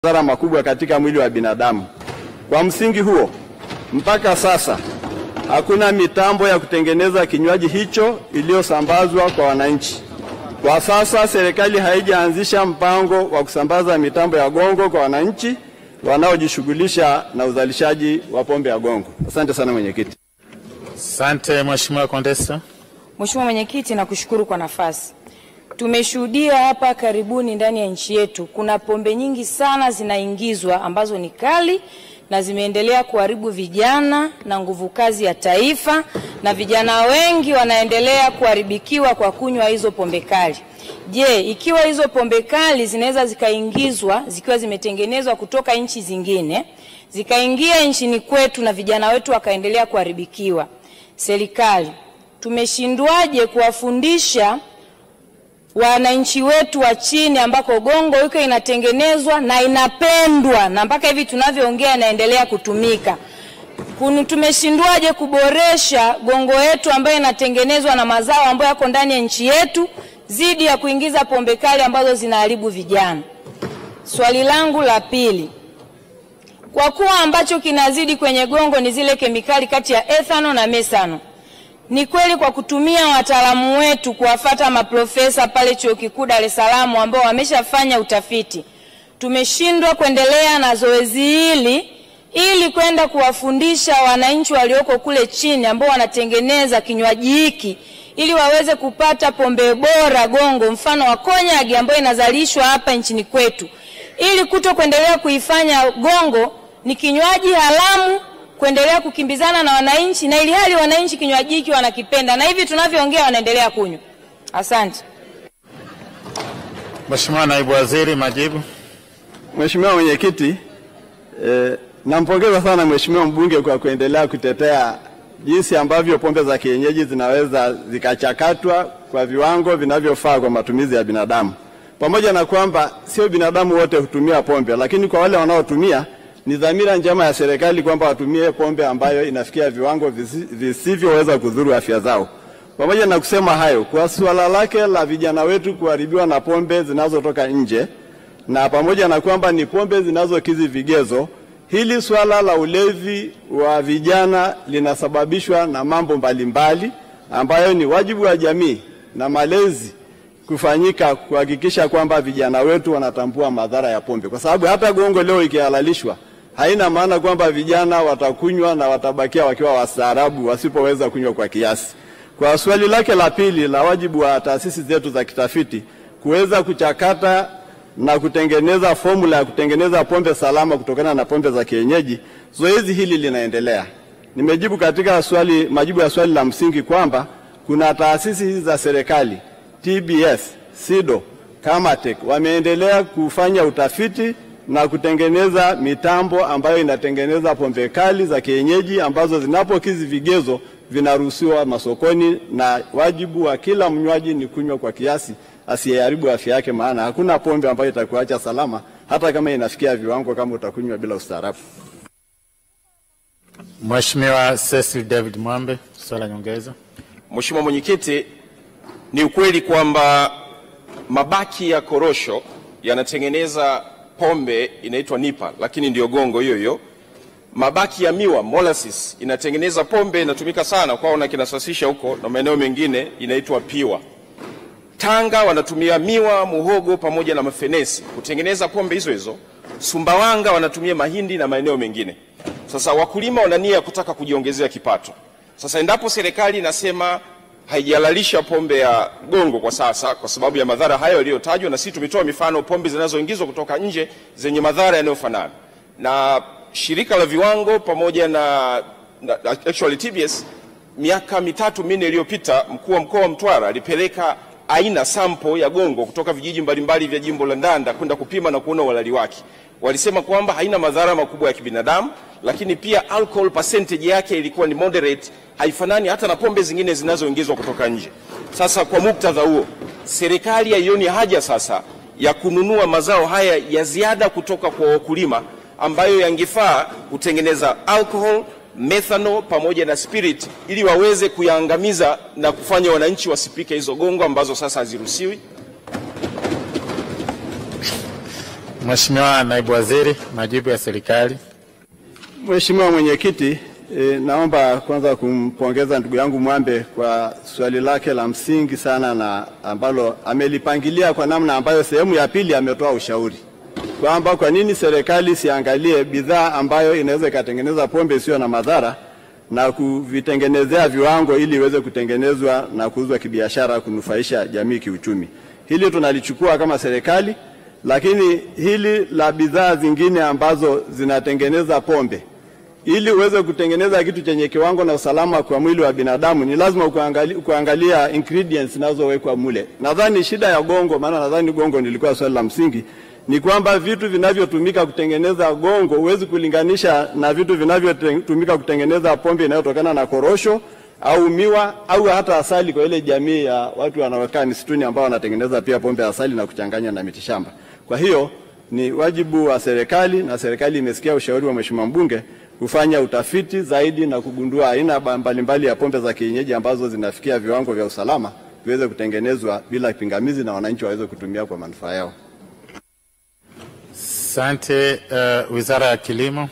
madhara makubwa katika mwili wa binadamu. Kwa msingi huo, mpaka sasa hakuna mitambo ya kutengeneza kinywaji hicho iliyosambazwa kwa wananchi. Kwa sasa serikali haijaanzisha mpango wa kusambaza mitambo ya gongo kwa wananchi wanaojishughulisha na uzalishaji wa pombe ya gongo. Asante sana mwenyekiti. Asante Mheshimiwa Kondesa. Mheshimiwa Mwenyekiti, nakushukuru kwa nafasi. Tumeshuhudia hapa karibuni ndani ya nchi yetu kuna pombe nyingi sana zinaingizwa ambazo ni kali na zimeendelea kuharibu vijana na nguvu kazi ya taifa, na vijana wengi wanaendelea kuharibikiwa kwa kunywa hizo pombe kali. Je, ikiwa hizo pombe kali zinaweza zikaingizwa zikiwa zimetengenezwa kutoka nchi zingine, zikaingia nchini kwetu na vijana wetu wakaendelea kuharibikiwa, serikali tumeshindwaje kuwafundisha wananchi wetu wa chini ambako gongo yuko inatengenezwa na inapendwa na mpaka hivi tunavyoongea inaendelea kutumika? Tumeshindwaje kuboresha gongo yetu ambayo inatengenezwa na mazao ambayo yako ndani ya nchi yetu zidi ya kuingiza pombe kali ambazo zinaharibu vijana? Swali langu la pili, kwa kuwa ambacho kinazidi kwenye gongo ni zile kemikali kati ya ethanol na methanol, ni kweli kwa kutumia wataalamu wetu kuwafuata maprofesa pale Chuo Kikuu Dar es Salaam ambao wameshafanya utafiti, tumeshindwa kuendelea na zoezi hili ili kwenda kuwafundisha wananchi walioko kule chini ambao wanatengeneza kinywaji hiki ili waweze kupata pombe bora gongo mfano wa konyagi ambayo inazalishwa hapa nchini kwetu, ili kuendelea kuifanya gongo ni kinywaji haramu kuendelea kukimbizana na wananchi, na ili hali wananchi kinywaji hiki wanakipenda na hivi tunavyoongea wanaendelea kunywa. Asante. Mheshimiwa Naibu Waziri, majibu. Mheshimiwa Mwenyekiti, nampongeza sana Mheshimiwa mbunge kwa kuendelea kutetea jinsi ambavyo pombe za kienyeji zinaweza zikachakatwa kwa viwango vinavyofaa kwa matumizi ya binadamu. Pamoja na kwamba sio binadamu wote hutumia pombe, lakini kwa wale wanaotumia ni dhamira njema ya serikali kwamba watumie pombe ambayo inafikia viwango visivyoweza kudhuru afya zao. Pamoja na kusema hayo, kwa suala lake la vijana wetu kuharibiwa na pombe zinazotoka nje, na pamoja na kwamba ni pombe zinazokidhi vigezo, hili swala la ulevi wa vijana linasababishwa na mambo mbalimbali ambayo ni wajibu wa jamii na malezi kufanyika kuhakikisha kwamba vijana wetu wanatambua madhara ya pombe. Kwa sababu hata gongo leo ikihalalishwa haina maana kwamba vijana watakunywa na watabakia wakiwa wastaarabu wasipoweza kunywa kwa kiasi. Kwa swali lake la pili la wajibu wa taasisi zetu za kitafiti kuweza kuchakata na kutengeneza formula ya kutengeneza pombe salama kutokana na pombe za kienyeji, zoezi hili linaendelea. Nimejibu katika majibu ya swali la msingi kwamba kuna taasisi hizi za serikali TBS, SIDO, Kamatek wameendelea kufanya utafiti na kutengeneza mitambo ambayo inatengeneza pombe kali za kienyeji ambazo zinapokidhi vigezo vinaruhusiwa masokoni, na wajibu wa kila mnywaji ni kunywa kwa kiasi asiyeharibu afya yake, maana hakuna pombe ambayo itakuacha salama hata kama inafikia viwango kama utakunywa bila ustaarabu. Mheshimiwa Cecil David Mwambe, swali nyongeza. Mheshimiwa Mwenyekiti, ni ukweli kwamba mabaki ya korosho yanatengeneza pombe inaitwa nipa, lakini ndio gongo hiyo hiyo. Mabaki ya miwa molasses inatengeneza pombe inatumika sana kwao na kinasasisha huko na maeneo mengine inaitwa piwa. Tanga wanatumia miwa, muhogo pamoja na mafenesi kutengeneza pombe hizo hizo. Sumbawanga wanatumia mahindi na maeneo mengine. Sasa wakulima wanania kutaka kujiongezea kipato. Sasa endapo serikali inasema haijalalisha pombe ya gongo kwa sasa kwa sababu ya madhara hayo yaliyotajwa, na sisi tumetoa mifano pombe zinazoingizwa kutoka nje zenye madhara yanayofanana, na shirika la viwango pamoja na actually TBS miaka 3-4 iliyopita mkuu wa mkoa wa Mtwara alipeleka aina sample ya gongo kutoka vijiji mbalimbali vya jimbo la Ndanda kwenda kupima na kuona uhalali wake. Walisema kwamba haina madhara makubwa ya kibinadamu, lakini pia alcohol percentage yake ilikuwa ni moderate, haifanani hata na pombe zingine zinazoingizwa kutoka nje. Sasa kwa muktadha huo, serikali haioni haja sasa ya kununua mazao haya ya ziada kutoka kwa wakulima ambayo yangefaa kutengeneza alcohol, methanol pamoja na spirit ili waweze kuyaangamiza na kufanya wananchi wasipike hizo gongo ambazo sasa haziruhusiwi? Mheshimiwa Naibu Waziri, majibu ya serikali. Mheshimiwa Mwenyekiti, naomba kwanza kumpongeza ndugu yangu Mwambe kwa swali lake la msingi sana na ambalo amelipangilia kwa namna ambayo sehemu ya pili ametoa ushauri kwamba kwa nini serikali siangalie bidhaa ambayo inaweza ikatengeneza pombe isiyo na madhara na kuvitengenezea viwango ili iweze kutengenezwa na kuuzwa kibiashara kunufaisha jamii kiuchumi. Hili tunalichukua kama serikali, lakini hili la bidhaa zingine ambazo zinatengeneza pombe, ili uweze kutengeneza kitu chenye kiwango na usalama kwa mwili wa binadamu ni lazima kuangalia ingredients zinazowekwa mule. Nadhani shida ya gongo, maana nadhani gongo nilikuwa swali la msingi, ni kwamba vitu vinavyotumika kutengeneza gongo huwezi kulinganisha na vitu vinavyotumika kutengeneza pombe inayotokana na korosho au miwa au hata asali kwa ile jamii ya watu wanaokaa misituni ambao wanatengeneza pia pombe asali na kuchanganya na mitishamba. Kwa hiyo ni wajibu wa serikali, na serikali imesikia ushauri wa Mheshimiwa mbunge kufanya utafiti zaidi na kugundua aina mbalimbali ya pombe za kienyeji ambazo zinafikia viwango vya usalama viweze kutengenezwa bila pingamizi na wananchi waweze kutumia kwa manufaa yao. Asante. Wizara ya Kilimo.